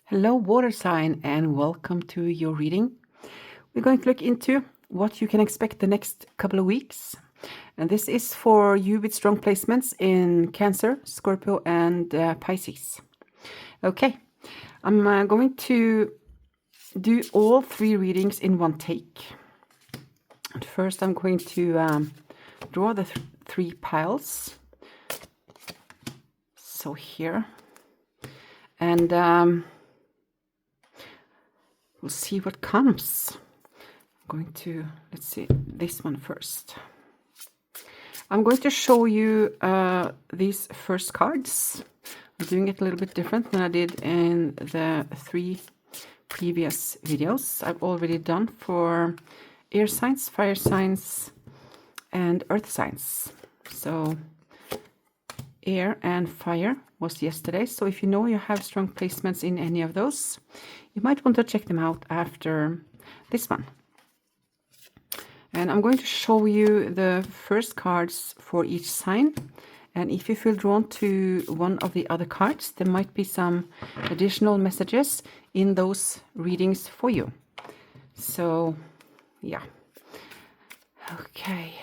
Hello, water sign, and welcome to your reading. We're going to look into what you can expect the next couple of weeks. And this is for you with strong placements in Cancer, Scorpio, and Pisces. Okay, I'm going to do all three readings in one take. And first, I'm going to draw the three piles. So here. And we'll see what comes. I'm going to, let's see, this one first. I'm going to show you these first cards. I'm doing it a little bit different than I did in the three previous videos I've already done for air signs, fire signs, and earth signs. So air and fire was yesterday. So if you know you have strong placements in any of those, you might want to check them out after this one. And I'm going to show you the first cards for each sign. And if you feel drawn to one of the other cards, there might be some additional messages in those readings for you. So, yeah. Okay.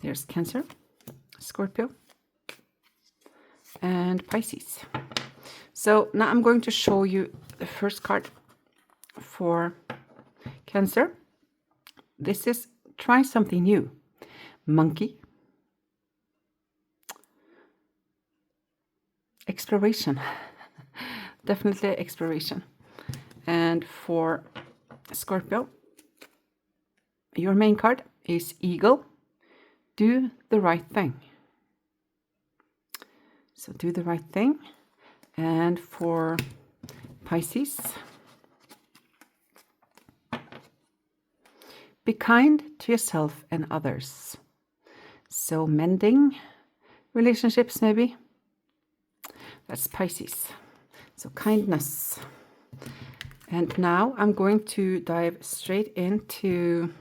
There's Cancer, Scorpio, and Pisces. So now I'm going to show you the first card for Cancer. This is try something new. Monkey. Exploration. Definitely exploration. And for Scorpio, your main card is Eagle. Do the right thing. So do the right thing. And for Pisces, be kind to yourself and others. So mending relationships maybe. That's Pisces. So kindness. And now I'm going to dive straight into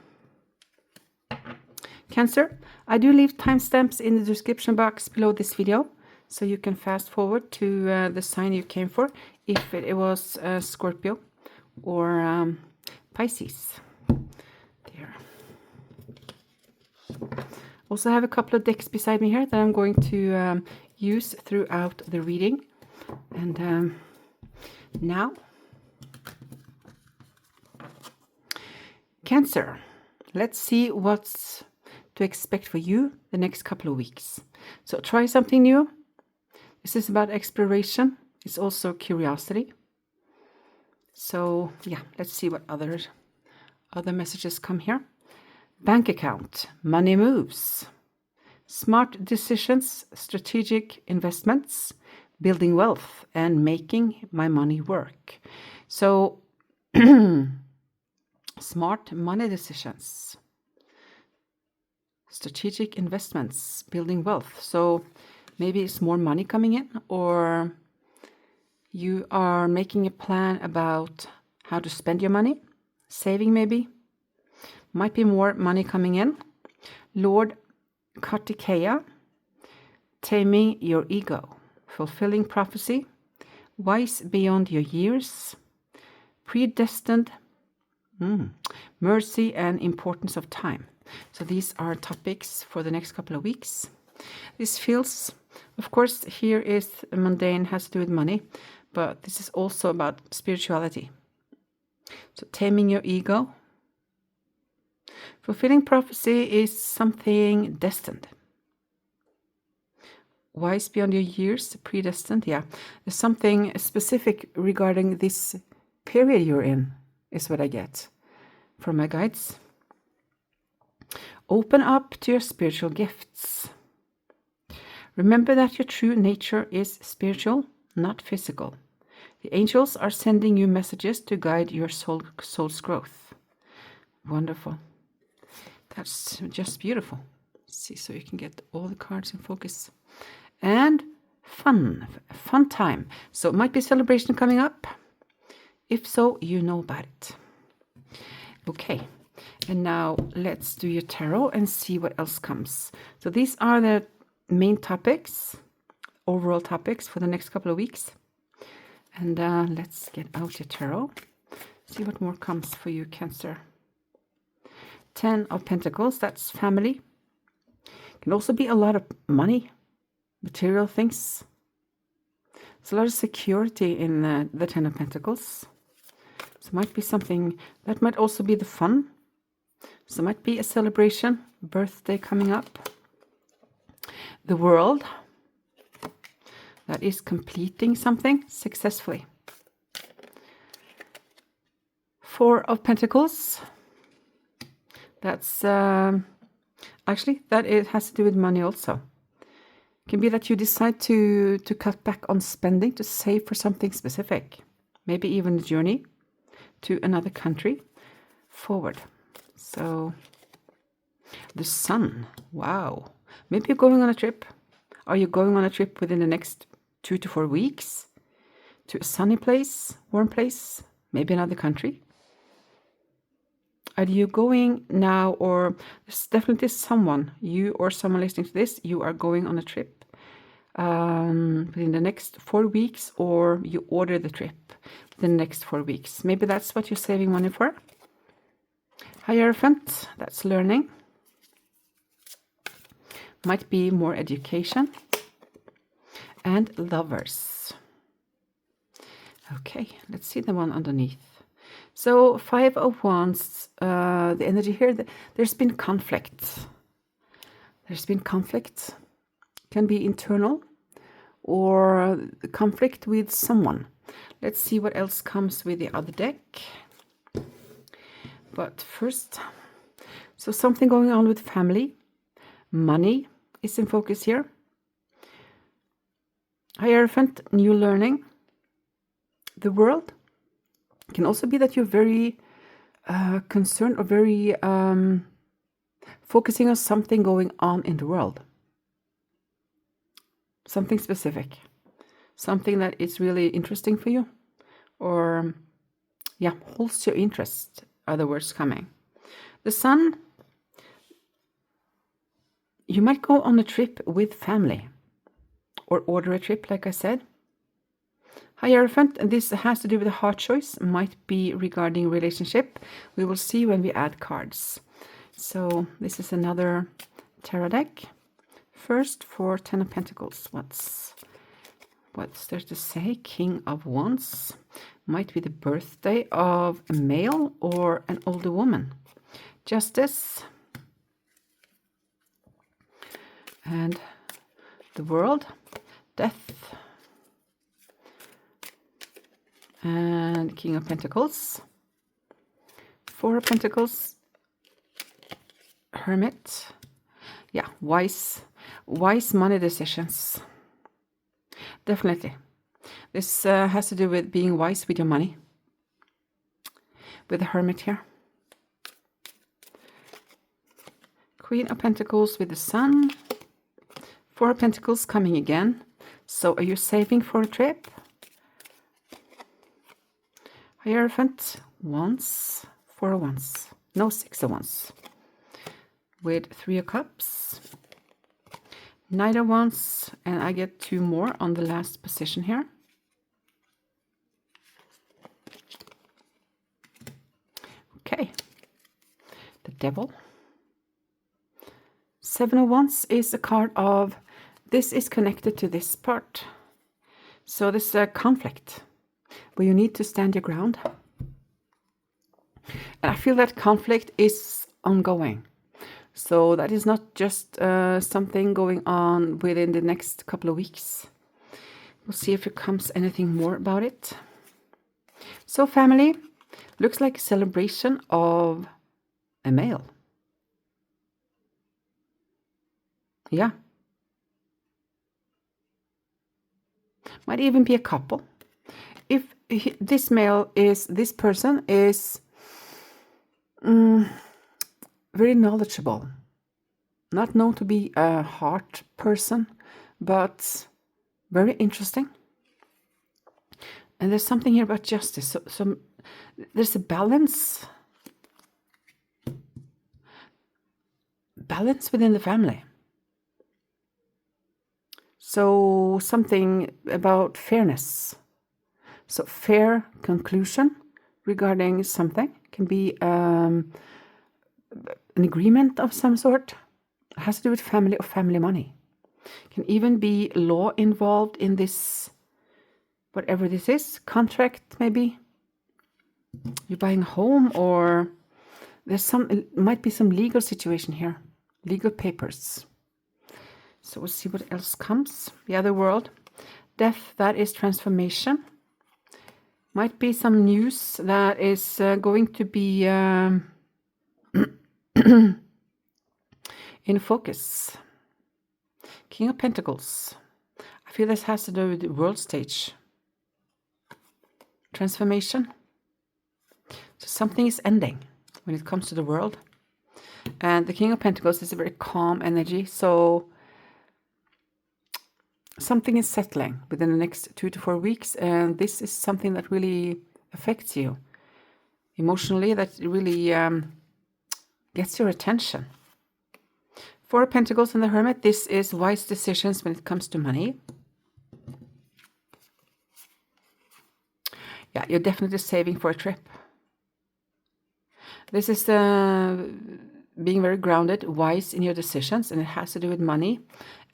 Cancer. I do leave timestamps in the description box below this video, so you can fast forward to the sign you came for, if it was Scorpio or Pisces. There. Also have a couple of decks beside me here that I'm going to use throughout the reading. And now, Cancer. Let's see what's to expect for you the next couple of weeks. So try something new. This is about exploration. It's also curiosity. So yeah, let's see what other messages come here. Bank account, money moves, smart decisions, strategic investments, building wealth, and making my money work. So smart money decisions, strategic investments, building wealth. So maybe it's more money coming in, or you are making a plan about how to spend your money, saving maybe. Might be more money coming in. Lord Kartikeya, taming your ego, fulfilling prophecy, wise beyond your years, predestined, mercy and importance of time. So these are topics for the next couple of weeks. This feels, of course, here is mundane, has to do with money, but this is also about spirituality. So taming your ego. Fulfilling prophecy is something destined. Wise beyond your years, predestined, yeah. There's something specific regarding this period you're in, is what I get from my guides. Open up to your spiritual gifts. Remember that your true nature is spiritual, not physical. The angels are sending you messages to guide your soul's growth. Wonderful. That's just beautiful. Let's see, so you can get all the cards in focus. And fun time. So it might be a celebration coming up. If so, you know about it. Okay. And now let's do your tarot and see what else comes. So these are the main topics, overall topics for the next couple of weeks. And let's get out your tarot. See what more comes for you, Cancer. 10 of Pentacles, that's family. Can also be a lot of money, material things. There's a lot of security in the 10 of Pentacles. So it might be something, that might also be the fun. So it might be a celebration, birthday coming up. The World, that is completing something successfully. 4 of Pentacles, that's actually that it has to do with money also. It can be that you decide to cut back on spending, to save for something specific, maybe even a journey to another country forward. So the Sun, wow, maybe you're going on a trip. Are you going on a trip within the next 2 to 4 weeks to a sunny place, warm place, maybe another country? Are you going now, or there's definitely someone, you or someone listening to this, you are going on a trip within the next 4 weeks, or you order the trip within the next 4 weeks. Maybe that's what you're saving money for. Hierophant, that's learning. Might be more education. And Lovers. Okay, let's see the one underneath. So 5 of Wands, the energy here, there's been conflict. There's been conflict. Can be internal or conflict with someone. Let's see what else comes with the other deck. But first, so something going on with family. Money is in focus here. Hierophant, new learning. The World. It can also be that you're very concerned or very focusing on something going on in the world. Something specific. Something that is really interesting for you. Or, yeah, holds your interest, are the words coming. The Sun. You might go on a trip with family. Or order a trip, like I said. Hierophant, and this has to do with a hard choice, might be regarding relationship. We will see when we add cards. So this is another tarot deck. First for 10 of Pentacles. What's there to say? King of Wands. Might be the birthday of a male or an older woman. Justice. And the World. Death. And King of Pentacles. 4 of Pentacles. Hermit. Yeah, wise money decisions. Definitely. This has to do with being wise with your money. With the Hermit here. Queen of Pentacles with the Sun. 4 of Pentacles coming again. So are you saving for a trip? Hierophant, Wands, 4 of Wands. No, 6 of Wands. With 3 of Cups. Knight of Wands, and I get 2 more on the last position here. Okay. The Devil. 7 of Wands is a card of, this is connected to this part. So this is a conflict where you need to stand your ground. And I feel that conflict is ongoing. So that is not just something going on within the next couple of weeks. We'll see if it comes anything more about it. So family, looks like a celebration of a male. Yeah. Might even be a couple. If this male is, this person is very knowledgeable. Not known to be a heart person, but very interesting. And there's something here about justice. So there's a balance. Balance within the family. So something about fairness. So fair conclusion regarding something. Can be an agreement of some sort. It has to do with family or family money. Can even be law involved in this, whatever this is. Contract, maybe. You're buying a home, or it might be some legal situation here. Legal papers. So we'll see what else comes. The other world. Death, that is transformation. Might be some news that is going to be in focus. King of Pentacles. I feel this has to do with the world stage. Transformation. So something is ending when it comes to the world. And the King of Pentacles is a very calm energy. So something is settling within the next 2 to 4 weeks. And this is something that really affects you emotionally, that really gets your attention. Four of Pentacles and the Hermit. This is wise decisions when it comes to money. Yeah, you're definitely saving for a trip. This is being very grounded, wise in your decisions, and it has to do with money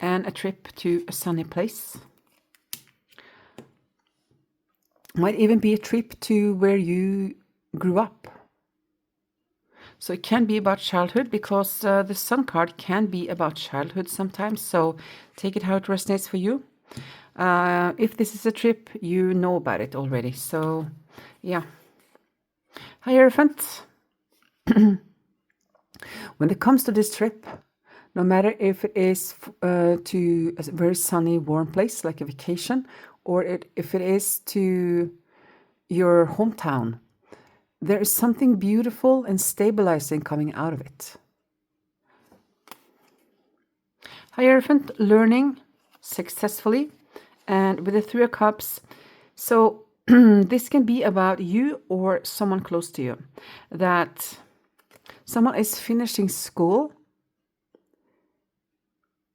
and a trip to a sunny place. Might even be a trip to where you grew up. So it can be about childhood, because the Sun card can be about childhood sometimes. So take it how it resonates for you. If this is a trip, you know about it already. So yeah. Hierophant. When it comes to this trip, no matter if it is to a very sunny, warm place like a vacation, or if it is to your hometown, there is something beautiful and stabilizing coming out of it. Hierophant, learning successfully, and with the Three of Cups. So this can be about you or someone close to you, that someone is finishing school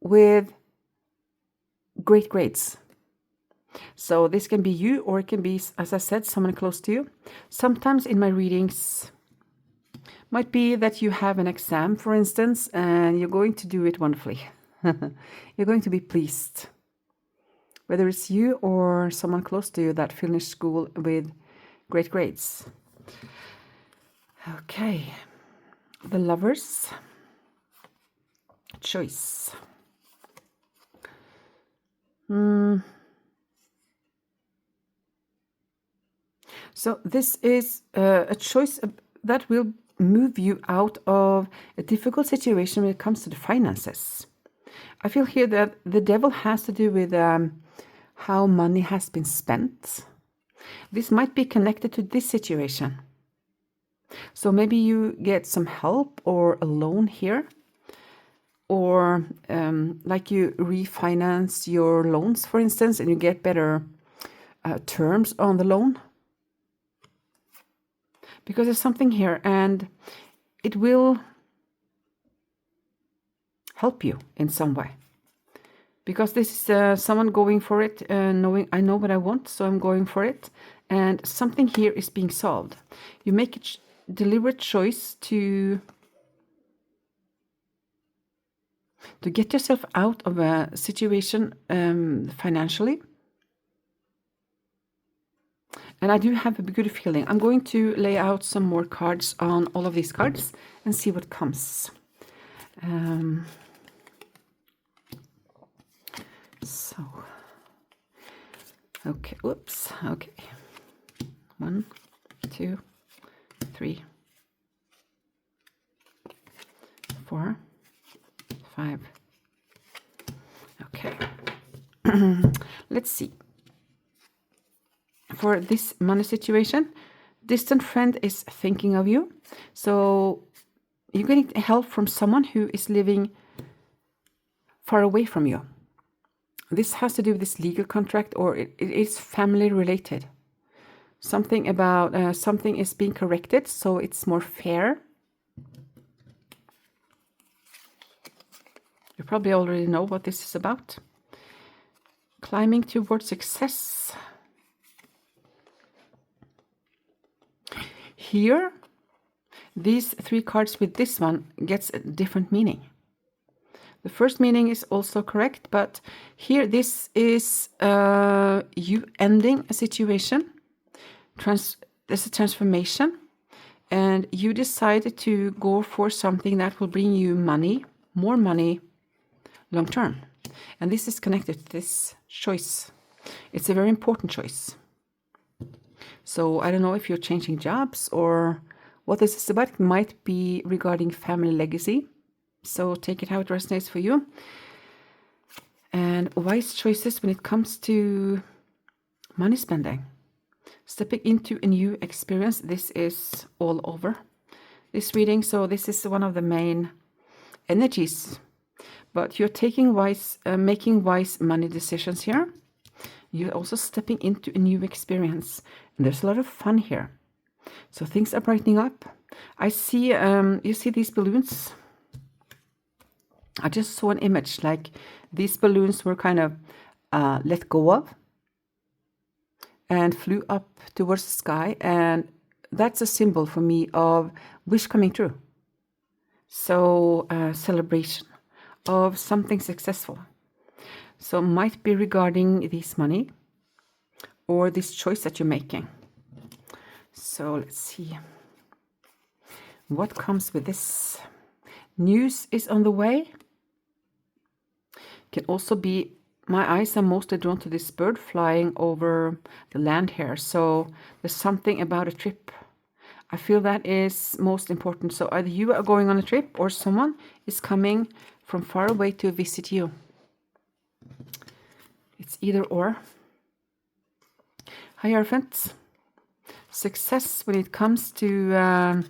with great grades. So this can be you, or it can be, as I said, someone close to you. Sometimes in my readings, might be that you have an exam, for instance, and you're going to do it wonderfully. You're going to be pleased. Whether it's you or someone close to you that finished school with great grades. Okay. The Lovers. Choice. So this is a choice that will move you out of a difficult situation when it comes to the finances. I feel here that the Devil has to do with how money has been spent. This might be connected to this situation. So maybe you get some help or a loan here, or like you refinance your loans, for instance, and you get better terms on the loan. Because there's something here, and it will help you in some way. Because this is someone going for it, knowing I know what I want, so I'm going for it. And something here is being solved. You make a deliberate choice to get yourself out of a situation financially. And I do have a good feeling. I'm going to lay out some more cards on all of these cards and see what comes. So, okay, whoops, okay. 1, 2, 3, 4, 5. Okay. Let's see. For this money situation, distant friend is thinking of you. So you're getting help from someone who is living far away from you. This has to do with this legal contract, or it is family related. Something about something is being corrected, so it's more fair. You probably already know what this is about. Climbing towards success. here, these 3 cards with this one gets a different meaning. The first meaning is also correct, but here this is you ending a situation. There's a transformation, and you decided to go for something that will bring you money, more money, long term. And this is connected to this choice. It's a very important choice. So I don't know if you're changing jobs or what this is about. It might be regarding family legacy. So take it how it resonates for you. And wise choices when it comes to money spending. Stepping into a new experience. This is all over this reading. So this is one of the main energies. But you're taking making wise money decisions here. You're also stepping into a new experience. And there's a lot of fun here. So things are brightening up. I see, you see these balloons? I just saw an image like these balloons were kind of let go of and flew up towards the sky. And that's a symbol for me of wish coming true. So celebration of something successful. So might be regarding this money or this choice that you're making. So let's see. What comes with this? News is on the way. Can also be, my eyes are mostly drawn to this bird flying over the land here. So there's something about a trip. I feel that is most important. So either you are going on a trip or someone is coming from far away to visit you. It's either or. Hierophant. Success when it comes to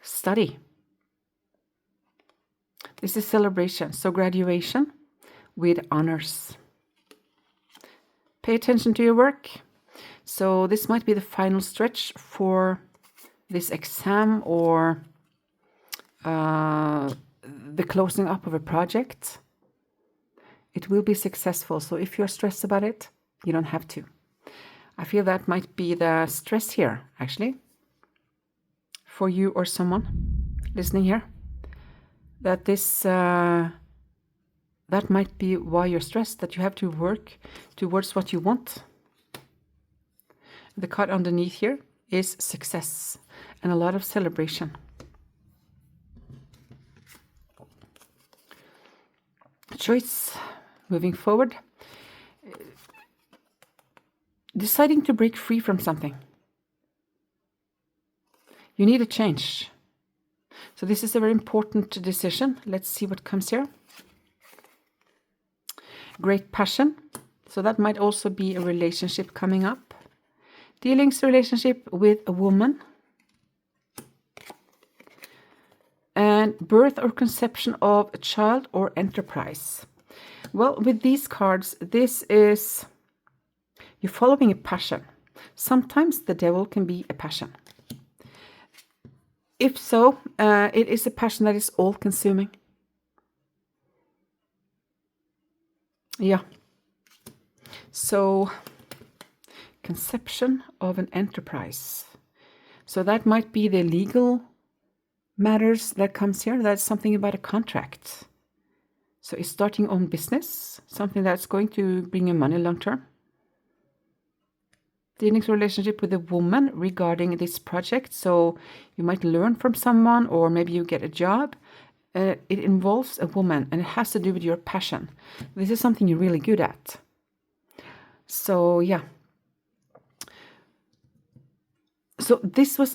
study. This is celebration. So graduation with honors. Pay attention to your work. So this might be the final stretch for this exam or the closing up of a project. It will be successful. So if you're stressed about it, you don't have to. I feel that might be the stress here, actually, for you or someone listening here. That this, that might be why you're stressed, that you have to work towards what you want. The card underneath here is success and a lot of celebration. Choice, moving forward. Deciding to break free from something. You need a change. So this is a very important decision. Let's see what comes here. Great passion. So that might also be a relationship coming up. Dealings relationship with a woman. And birth or conception of a child or enterprise. Well, with these cards, this is you're following a passion. Sometimes the devil can be a passion. If so, it is a passion that is all-consuming. Yeah. So, conception of an enterprise. So that might be the legal matters that comes here. That's something about a contract. So it's starting on business, something that's going to bring you money long term. Dealings relationship with a woman regarding this project. So you might learn from someone, or maybe you get a job. It involves a woman, and it has to do with your passion. This is something you're really good at. So yeah. So this was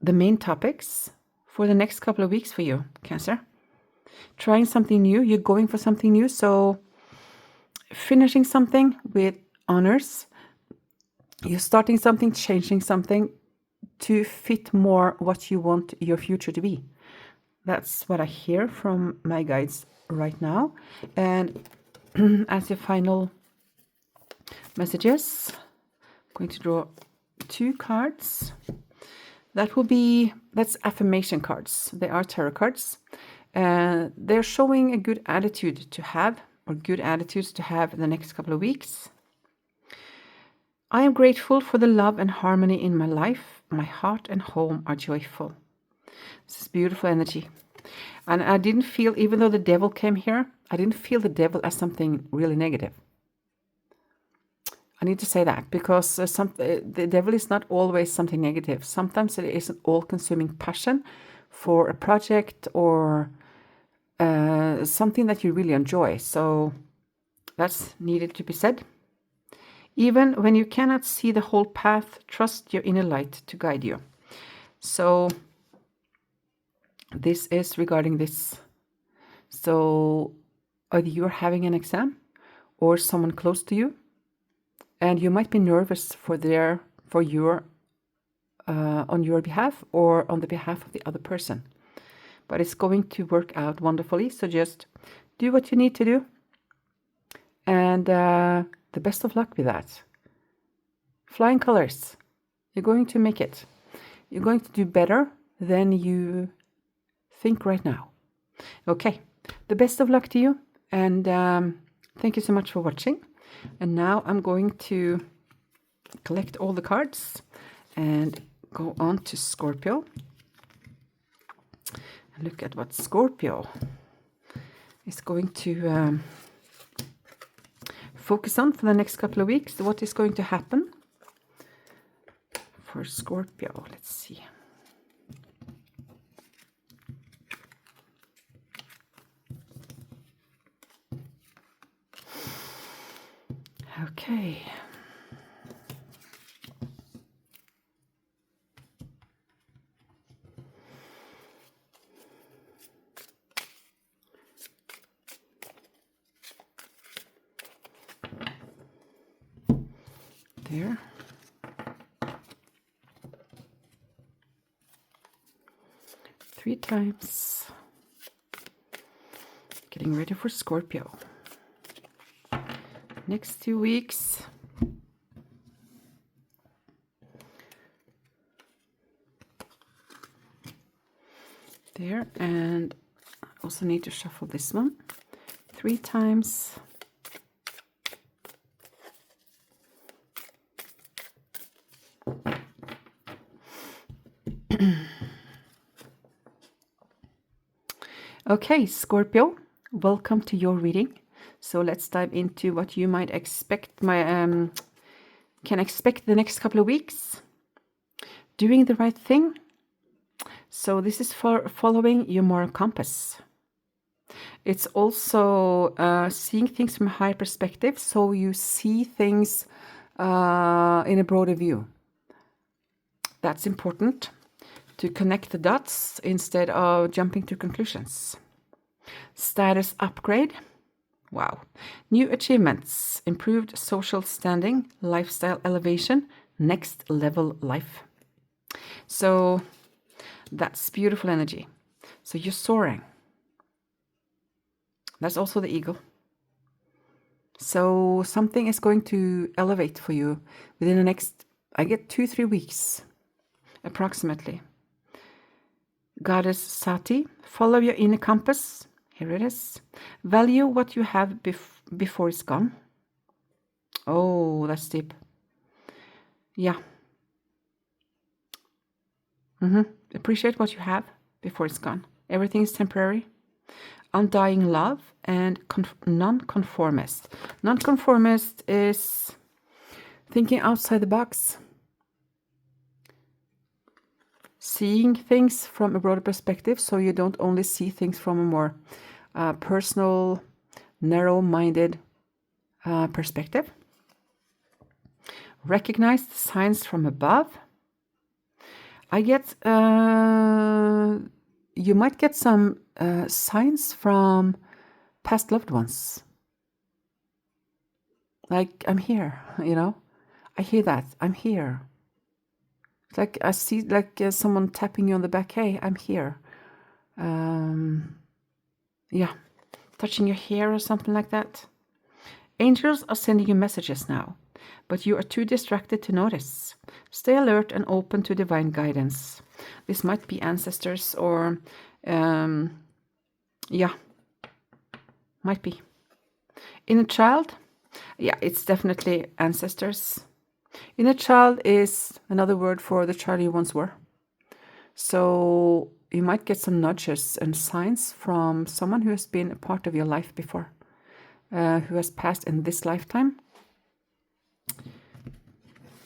the main topics for the next couple of weeks for you, Cancer. Trying something new. You're going for something new. So finishing something with honors. You're starting something, changing something to fit more what you want your future to be. That's what I hear from my guides right now. And as your final messages, I'm going to draw 2 cards. That's affirmation cards. They are tarot cards. They're showing a good attitude to have, or good attitudes to have in the next couple of weeks. I am grateful for the love and harmony in my life. My heart and home are joyful. This is beautiful energy. And I didn't feel, even though the devil came here, I didn't feel the devil as something really negative. I need to say that because the devil is not always something negative. Sometimes it is an all-consuming passion for a project or something that you really enjoy. So that's needed to be said. Even when you cannot see the whole path, trust your inner light to guide you. So this is regarding this. So either you're having an exam or someone close to you, and you might be nervous on your behalf or on the behalf of the other person. But it's going to work out wonderfully. So just do what you need to do. And the best of luck with that. Flying colors. You're going to make it. You're going to do better than you think right now. Okay. The best of luck to you. And thank you so much for watching. And now I'm going to collect all the cards and go on to Scorpio. And look at what Scorpio is going to focus on for the next couple of weeks. What is going to happen for Scorpio? Let's see. Okay. There. Three times. Getting ready for Scorpio. Next 2 weeks. There, and I also need to shuffle this one 3 times. Okay, Scorpio, welcome to your reading. So let's dive into what you might expect can expect the next couple of weeks. Doing the right thing. So this is for following your moral compass. It's also seeing things from a higher perspective, so you see things in a broader view. That's important, to connect the dots instead of jumping to conclusions. Status upgrade. Wow. New achievements, improved social standing, lifestyle elevation, next level life. So that's beautiful energy. So you're soaring. That's also the eagle. So something is going to elevate for you within the next, I get 2-3 weeks, approximately. Goddess Sati, follow your inner compass. Here it is. Value what you have before it's gone. Oh, that's deep. Yeah. Appreciate what you have before it's gone. Everything is temporary. Undying love and non-conformist. Non-conformist is thinking outside the box. Seeing things from a broader perspective, so you don't only see things from a more personal, narrow-minded perspective. Recognize the signs from above. I get, you might get some signs from past loved ones. Like, I'm here, you know. I hear that, I'm here. It's like I see someone tapping you on the back. Hey, I'm here. Yeah, touching your hair or something like that. Angels are sending you messages now, but you are too distracted to notice. Stay alert and open to divine guidance. This might be ancestors or, yeah, might be. Inner child, yeah, it's definitely ancestors. Inner child is another word for the child you once were. So you might get some nudges and signs from someone who has been a part of your life before, who has passed in this lifetime.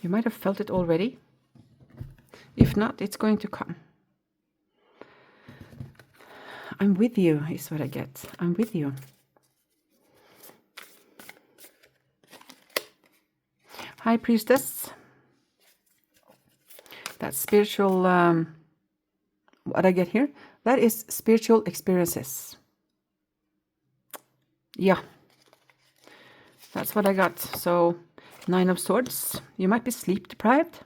You might have felt it already. If not, it's going to come. I'm with you is what I get. I'm with you. High Priestess. That's spiritual, what I get here, that is spiritual experiences. Yeah, that's what I got. So 9 of Swords, you might be sleep deprived.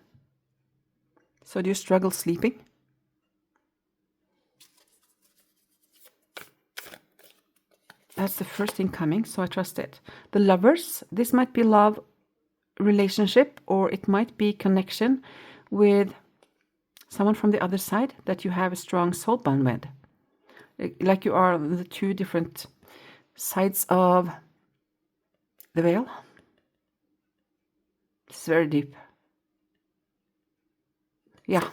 So do you struggle sleeping? That's the first thing coming, so I trust it. The Lovers, this might be love, relationship, or it might be connection with someone from the other side that you have a strong soul bond with. Like you are the two different sides of the veil. It's very deep. Yeah.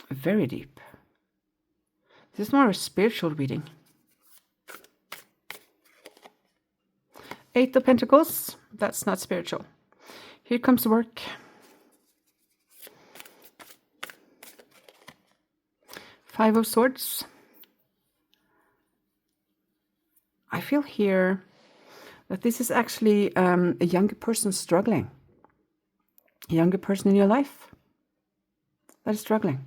Very deep. This is more a spiritual reading. 8 of Pentacles, that's not spiritual. Here comes work. 5 of Swords. I feel here that this is actually a younger person struggling. A younger person in your life that is struggling.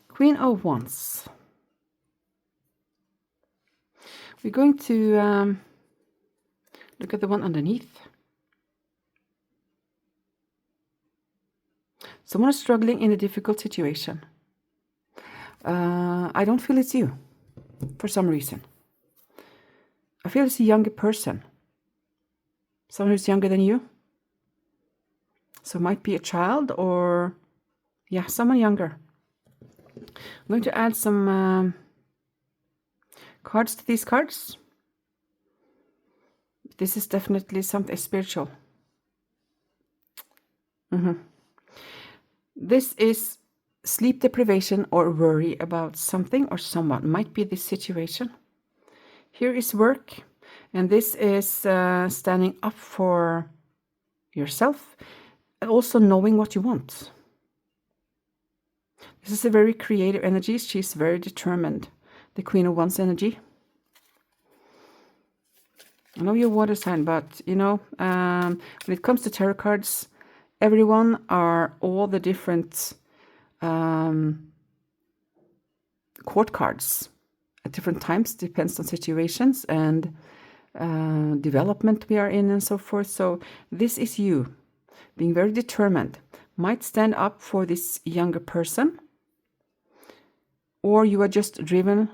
Queen of Wands. We're going to look at the one underneath. Someone is struggling in a difficult situation. I don't feel it's you for some reason. I feel it's a younger person. Someone who's younger than you. So it might be a child or, yeah, someone younger. I'm going to add some cards to these cards. This is definitely something spiritual. This is sleep deprivation or worry about something or someone. Might be this situation. Here is work. And this is standing up for yourself. And also knowing what you want. This is a very creative energy. She's very determined. The Queen of Wands energy. I know you're water sign, but you know, when it comes to tarot cards, everyone are all the different court cards at different times, depends on situations and development we are in and so forth. So this is you being very determined, might stand up for this younger person, or you are just driven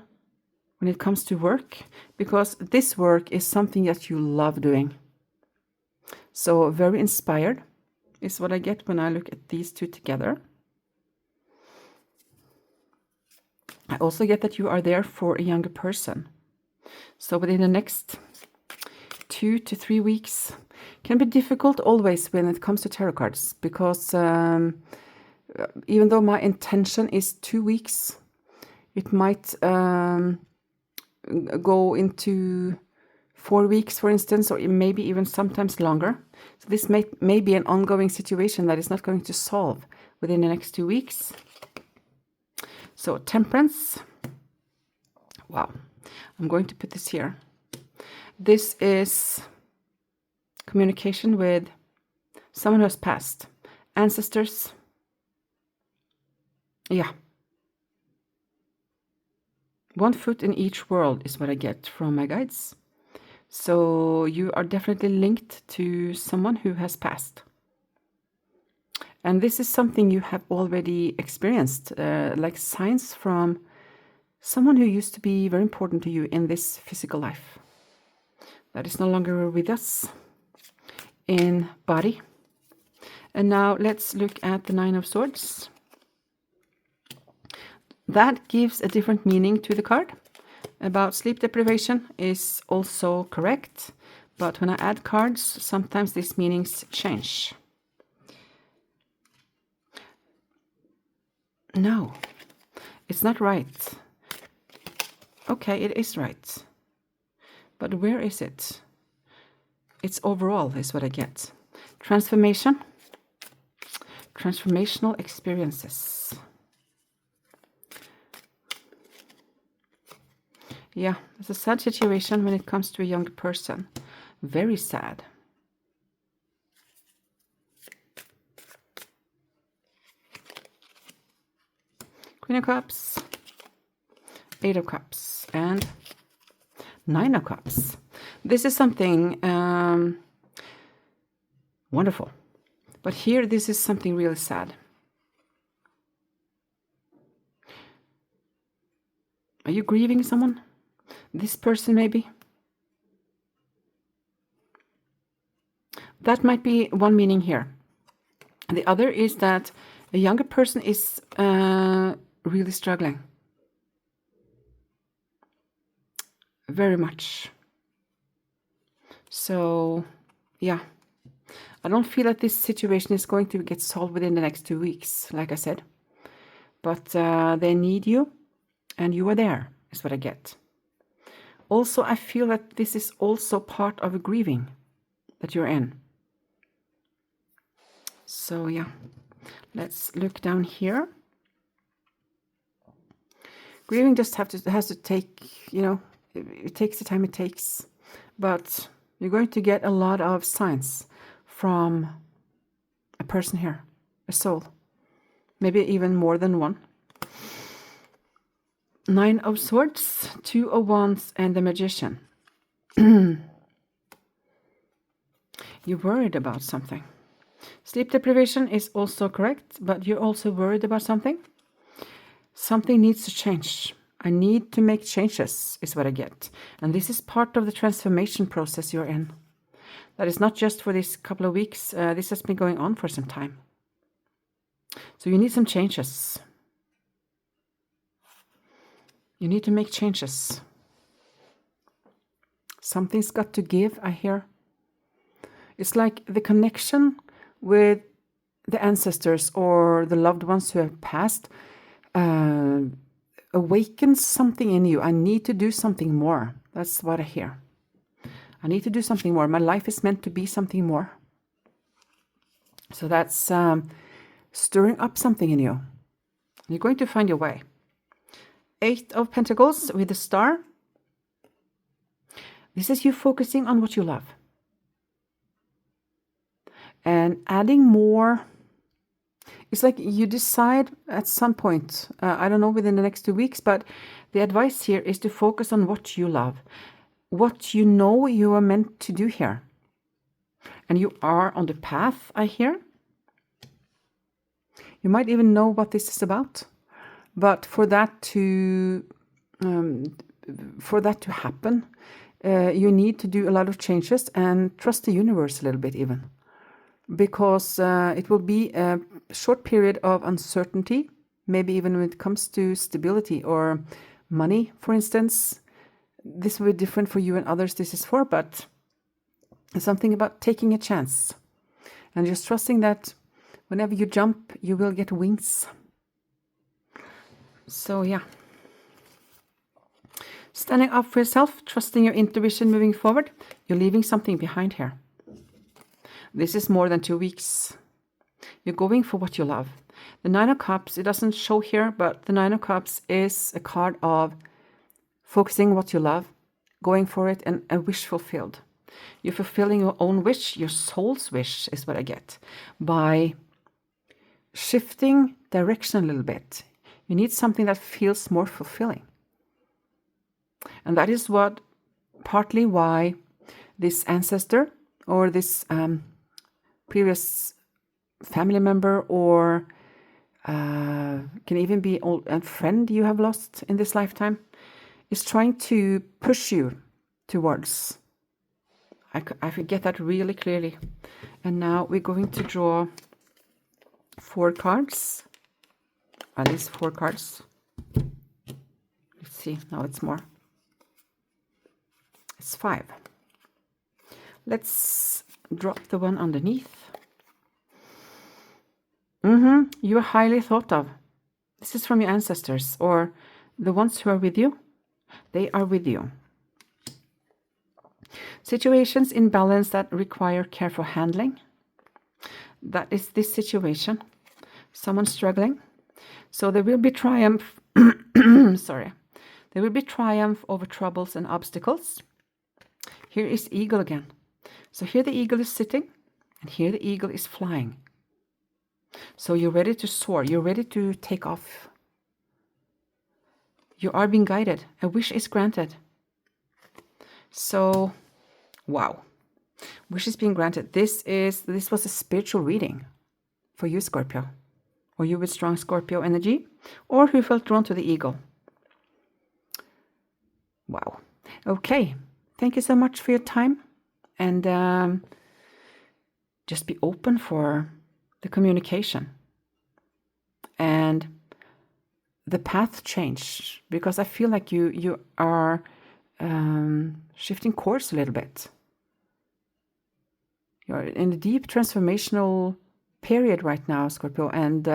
when it comes to work, because this work is something that you love doing. So very inspired is what I get when I look at these two together. I also get that you are there for a younger person. So within the next 2 to 3 weeks, can be difficult always when it comes to tarot cards, because even though my intention is 2 weeks, it might go into 4 weeks, for instance, or maybe even sometimes longer. So this may be an ongoing situation that is not going to solve within the next 2 weeks. So Temperance. Wow. I'm going to put this here. This is communication with someone who has passed. Ancestors. Yeah. 1 foot in each world is what I get from my guides. So you are definitely linked to someone who has passed. And this is something you have already experienced, like signs from someone who used to be very important to you in this physical life. That is no longer with us in body. And now let's look at the 9 of Swords. That gives a different meaning to the card. about sleep deprivation is also correct, but when I add cards, sometimes these meanings change. No, it's not right. Okay, it is right. But where is it? It's overall is what I get. Transformation. Transformational experiences. Yeah, it's a sad situation when it comes to a young person. Very sad. Queen of Cups, Eight of Cups, and Nine of Cups. This is something wonderful. But here, this is something really sad. Are you grieving someone? This person, maybe? That might be one meaning here. The other is that a younger person is really struggling. Very much. So, yeah. I don't feel that this situation is going to get solved within the next 2 weeks, like I said. But they need you, and you are there, is what I get. Also, I feel that this is also part of a grieving that you're in. So, yeah. Let's look down here. Grieving just has to take, you know, it takes the time it takes. But you're going to get a lot of signs from a person here, a soul. Maybe even more than one. Nine of Swords, Two of Wands, and the Magician. You're worried about something. Sleep deprivation is also correct, but you're also worried about something. Something needs to change. I need to make changes, is what I get. And this is part of the transformation process you're in. That is not just for this couple of weeks. This has been going on for some time. So you need some changes. You need to make changes. Something's got to give, I hear. It's like the connection with the ancestors or the loved ones who have passed awakens something in you. I need to do something more. That's what I hear. I need to do something more. My life is meant to be something more. So that's stirring up something in you. You're going to find your way. Eight of Pentacles with the Star. This is you focusing on what you love. And adding more. It's like you decide at some point, I don't know, within the next 2 weeks, but the advice here is to focus on what you love. What you know you are meant to do here. And you are on the path, I hear. You might even know what this is about. But for that to happen, you need to do a lot of changes and trust the universe a little bit even. Because it will be a short period of uncertainty, maybe even when it comes to stability or money, for instance. This will be different for you and others this is for, but something about taking a chance and just trusting that whenever you jump, you will get wings. So, yeah. Standing up for yourself, trusting your intuition moving forward. You're leaving something behind here. This is more than 2 weeks. You're going for what you love. The Nine of Cups, it doesn't show here, but the Nine of Cups is a card of focusing what you love, going for it, and a wish fulfilled. You're fulfilling your own wish, your soul's wish is what I get, by shifting direction a little bit. You need something that feels more fulfilling. And that is what, partly why this ancestor or this previous family member or can even be a friend you have lost in this lifetime is trying to push you towards. I get that really clearly. And now we're going to draw 4 cards. At least 4 cards. Let's see, now it's more. It's 5. Let's drop the one underneath. You are highly thought of. This is from your ancestors or the ones who are with you. They are with you. Situations in balance that require careful handling. That is this situation. Someone struggling. So there will be triumph. Sorry. There will be triumph over troubles and obstacles. Here is eagle again. So here the eagle is sitting, and here the eagle is flying. So you're ready to soar. You're ready to take off. You are being guided. A wish is granted. So, wow. Wish is being granted. This was a spiritual reading for you, Scorpio. Or you with strong Scorpio energy, or who felt drawn to the eagle. Wow. Okay. Thank you so much for your time. And just be open for the communication. And the path change. Because I feel like you are shifting course a little bit. You're in a deep transformational period right now, Scorpio. And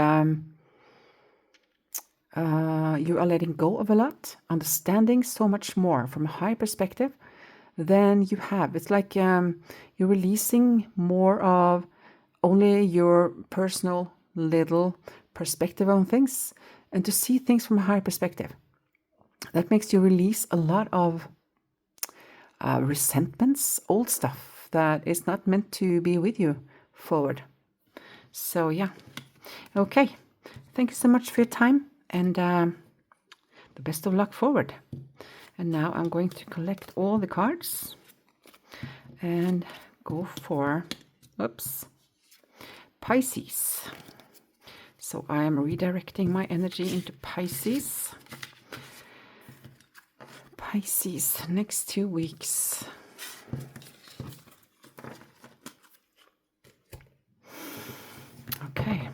you are letting go of a lot, understanding so much more from a high perspective than you have. It's like you're releasing more of only your personal little perspective on things and to see things from a higher perspective. That makes you release a lot of resentments, old stuff that is not meant to be with you forward. So yeah, okay. Thank you so much for your time, and the best of luck forward. And now I'm going to collect all the cards and go for, Pisces. So I am redirecting my energy into Pisces. Pisces, next 2 weeks. Okay.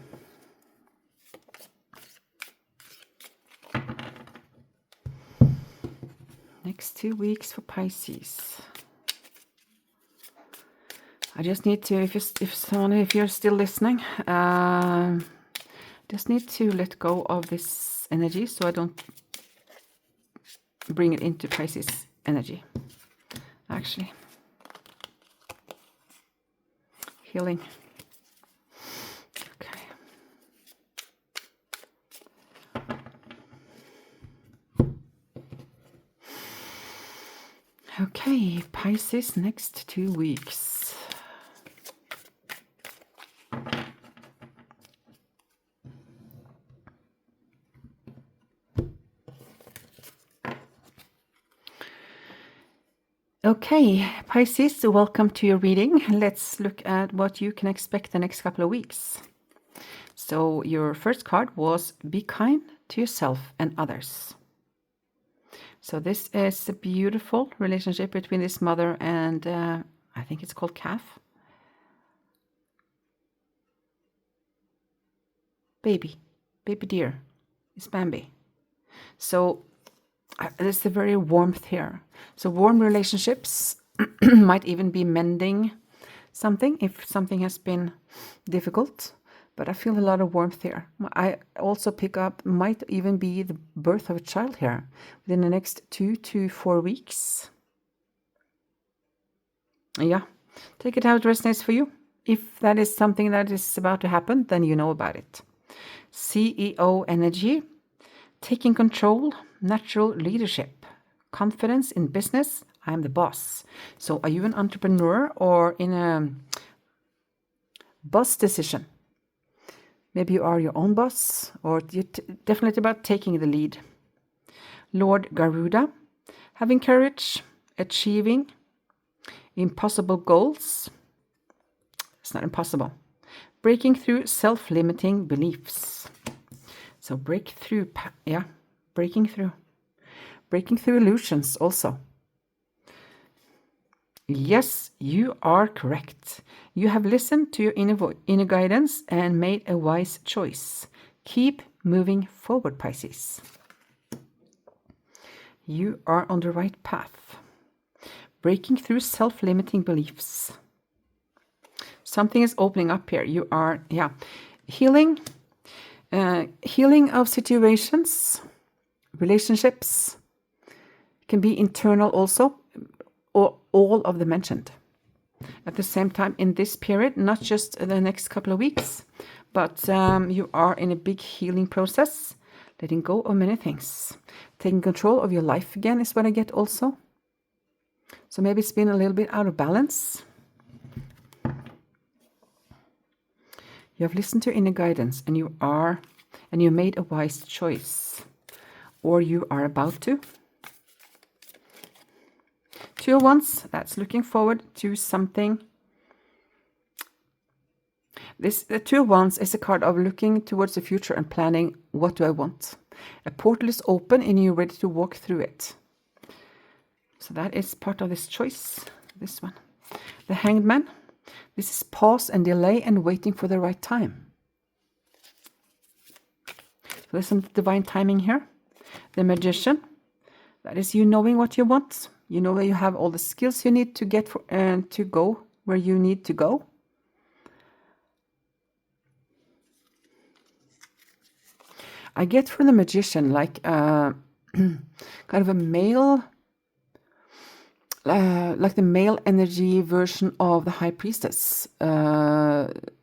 Next 2 weeks for Pisces. I just need to, if you're still listening, just need to let go of this energy so I don't bring it into Pisces energy. Actually, healing. Okay. Okay, Pisces, next 2 weeks. Okay, Pisces, welcome to your reading. Let's look at what you can expect the next couple of weeks. So your first card was be kind to yourself and others. So this is a beautiful relationship between this mother and I think it's called calf. Baby deer. It's Bambi. So there's a very warmth here. So warm relationships might even be mending something if something has been difficult. But I feel a lot of warmth here. I also pick up, might even be the birth of a child here within the next 2 to 4 weeks. Yeah, take it how it resonates for you. If that is something that is about to happen, then you know about it. CEO energy, taking control, natural leadership, confidence in business. I'm the boss. So are you an entrepreneur or in a boss decision? Maybe you are your own boss, or you're definitely about taking the lead. Lord Garuda, having courage, achieving impossible goals. It's not impossible. Breaking through self-limiting beliefs. So breakthrough, breaking through. Breaking through illusions also. Yes, you are correct. You have listened to your inner guidance and made a wise choice. Keep moving forward, Pisces. You are on the right path. breaking through self-limiting beliefs. Something is opening up here. You are, yeah, healing, healing of situations, relationships. Can be internal also, or all of the mentioned. At the same time, in this period, not just the next couple of weeks, but you are in a big healing process, letting go of many things. Taking control of your life again is what I get also. So maybe it's been a little bit out of balance. You have listened to inner guidance, and you made a wise choice, or you are about to. Two of Wands, that's looking forward to something. The Two of Wands is a card of looking towards the future and planning, what do I want? A portal is open and you're ready to walk through it. So that is part of this choice, this one. The Hanged Man, this is pause and delay and waiting for the right time. So there's some divine timing here. The Magician, that is you knowing what you want. You know that you have all the skills you need to get and to go where you need to go. I get from the Magician like kind of a male, like the male energy version of the High Priestess.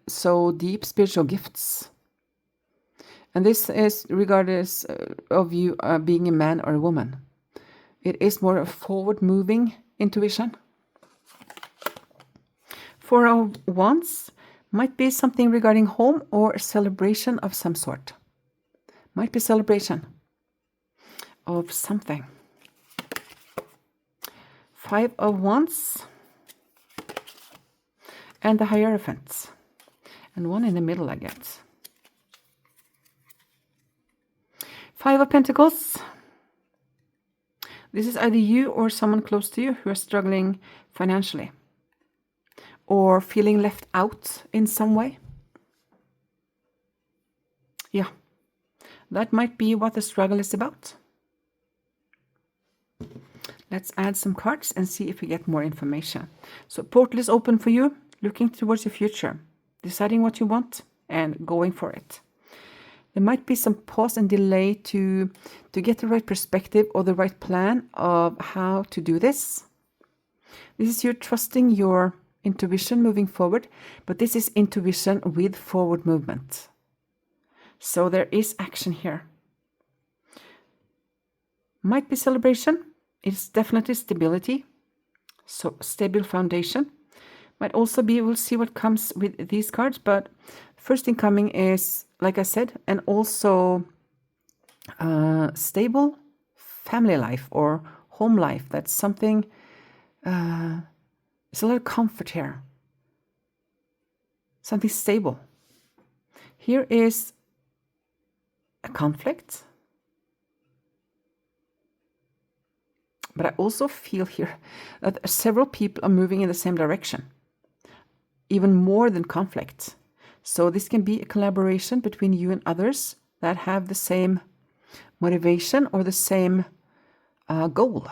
So deep spiritual gifts. And this is regardless of you being a man or a woman. It is more a forward-moving intuition. Four of Wands might be something regarding home or a celebration of some sort. Might be celebration of something. Five of Wands and the Hierophant. And one in the middle, I get. Five of Pentacles. This is either you or someone close to you who are struggling financially or feeling left out in some way. Yeah, that might be what the struggle is about. Let's add some cards and see if we get more information. So portal is open for you, looking towards the future, deciding what you want and going for it. There might be some pause and delay to get the right perspective or the right plan of how to do this. This is you trusting your intuition moving forward, but this is intuition with forward movement. So there is action here. Might be celebration. It's definitely stability. So stable foundation. Might also be, we'll see what comes with these cards, but first thing coming is, like I said, and also stable family life or home life. That's something, it's a lot of comfort here. Something stable. Here is a conflict. But I also feel here that several people are moving in the same direction. Even more than conflict. So this can be a collaboration between you and others that have the same motivation or the same goal.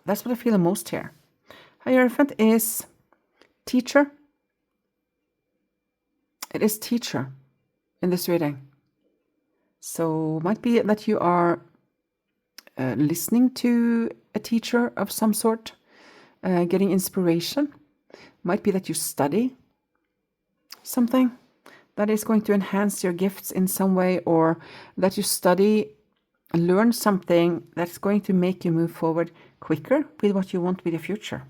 That's what I feel the most here. Hierophant is teacher. It is teacher in this reading. So might be that you are listening to a teacher of some sort, getting inspiration. Might be that you study something that is going to enhance your gifts in some way, or that you study and learn something that's going to make you move forward quicker with what you want with the future.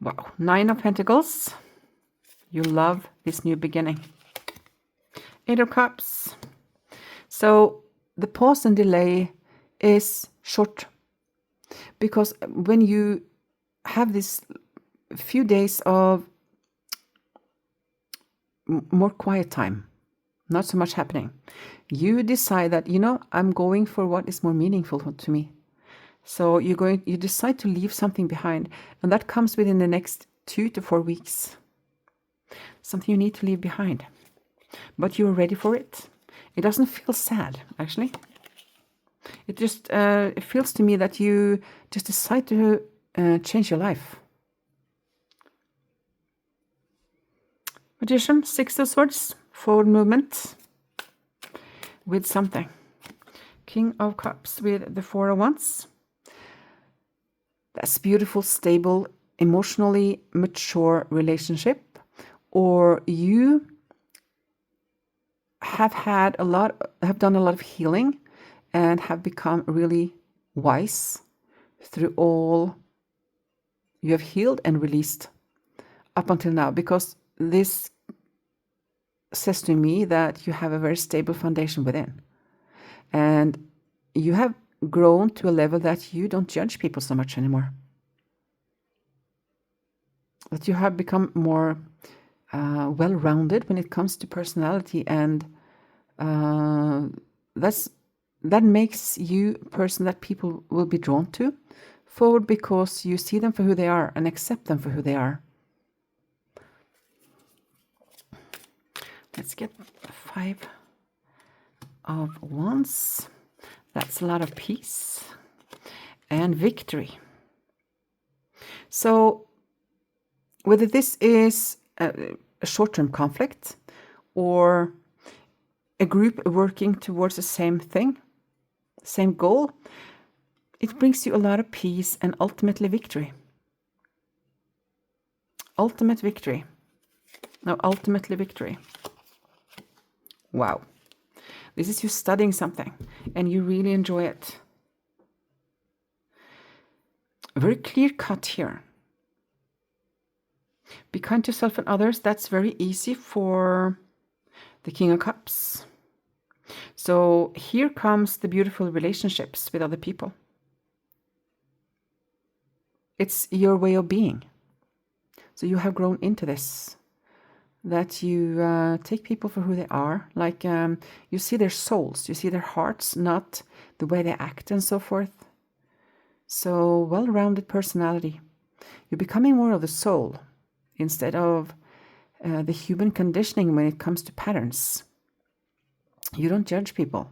Wow, Nine of Pentacles. You love this new beginning. Eight of Cups. So the pause and delay is short, because when you have this few days of more quiet time, not so much happening, you decide that, you know, I'm going for what is more meaningful to me. So you decide to leave something behind, and that comes within the next 2 to 4 weeks. Something you need to leave behind, but you're ready for it. It doesn't feel sad, actually. It feels to me that you just decide to change your life. Magician, 6 of Swords, forward movement with something. King of Cups with the 4 of Wands. That's beautiful, stable, emotionally mature relationship. Or you have done a lot of healing and have become really wise through all you have healed and released up until now, because this says to me that you have a very stable foundation within, and you have grown to a level that you don't judge people so much anymore, that you have become more well-rounded when it comes to personality, and that makes you a person that people will be drawn to forward, because you see them for who they are and accept them for who they are. Let's get 5 of Wands. That's a lot of peace and victory. So whether this is a short-term conflict or a group working towards the same thing, same goal, it brings you a lot of peace and ultimately victory. Ultimate victory. No, ultimately victory. Wow. This is you studying something and you really enjoy it. Very clear cut here. Be kind to yourself and others. That's very easy for the King of Cups. So here comes the beautiful relationships with other people. It's your way of being. So you have grown into this, that you take people for who they are. Like you see their souls, you see their hearts, not the way they act and so forth. So well-rounded personality. You're becoming more of the soul instead of the human conditioning when it comes to patterns. You don't judge people,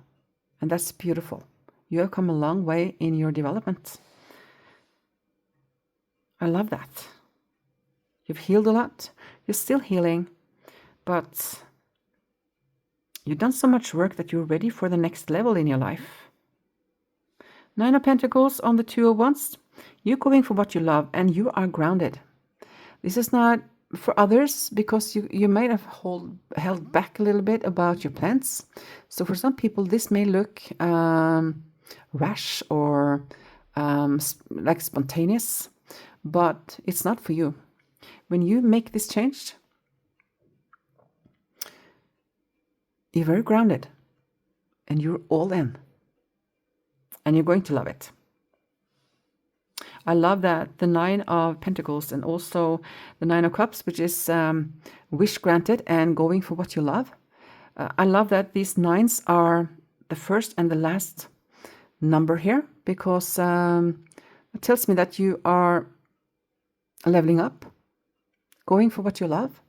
and that's beautiful. You have come a long way in your development. I love that. You've healed a lot. You're still healing, but you've done so much work that you're ready for the next level in your life. 9 of Pentacles on the 2 of Wands. You're going for what you love, and you are grounded. This is not for others, because you might have held back a little bit about your plans. So for some people, this may look rash or like spontaneous, but it's not for you. When you make this change, you're very grounded and you're all in, and you're going to love it. I love that the 9 of Pentacles and also the 9 of Cups, which is wish granted and going for what you love. I love that these 9s are the first and the last number here, because it tells me that you are leveling up, going for what you love,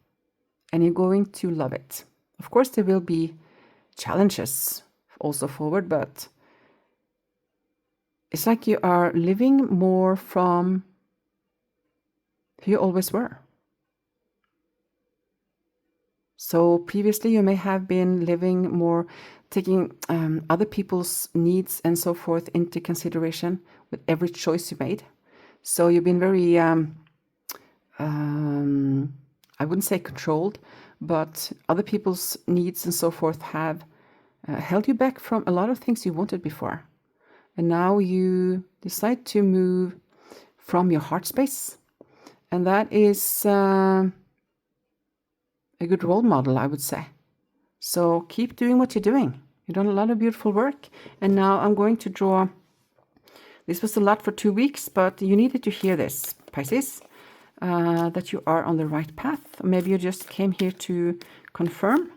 and you're going to love it. Of course, there will be challenges also forward, but it's like you are living more from who you always were. So previously you may have been living more, taking other people's needs and so forth into consideration with every choice you made. So you've been very, I wouldn't say controlled, but other people's needs and so forth have held you back from a lot of things you wanted before. And now you decide to move from your heart space. And that is a good role model, I would say. So keep doing what you're doing. You've done a lot of beautiful work. And now I'm going to draw. This was a lot for 2 weeks, but you needed to hear this, Pisces, that you are on the right path. Maybe you just came here to confirm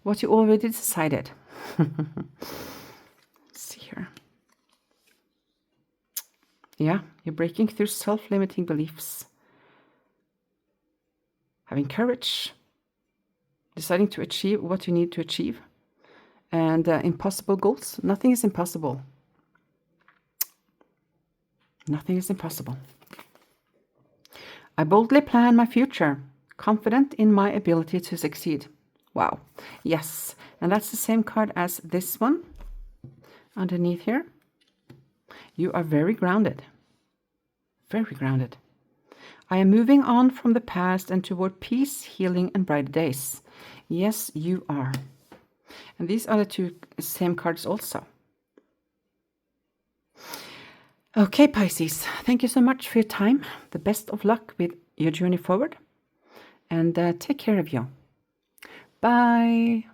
what you already decided. Here. Yeah, you're breaking through self-limiting beliefs. Having courage, deciding to achieve what you need to achieve, and impossible goals. Nothing is impossible. Nothing is impossible. I boldly plan my future, confident in my ability to succeed. Wow. Yes. And that's the same card as this one underneath here. You are very grounded. Very grounded. I am moving on from the past and toward peace, healing, and brighter days. Yes, you are. And these are the two same cards also. Okay, Pisces, thank you so much for your time. The best of luck with your journey forward. And take care of you. Bye.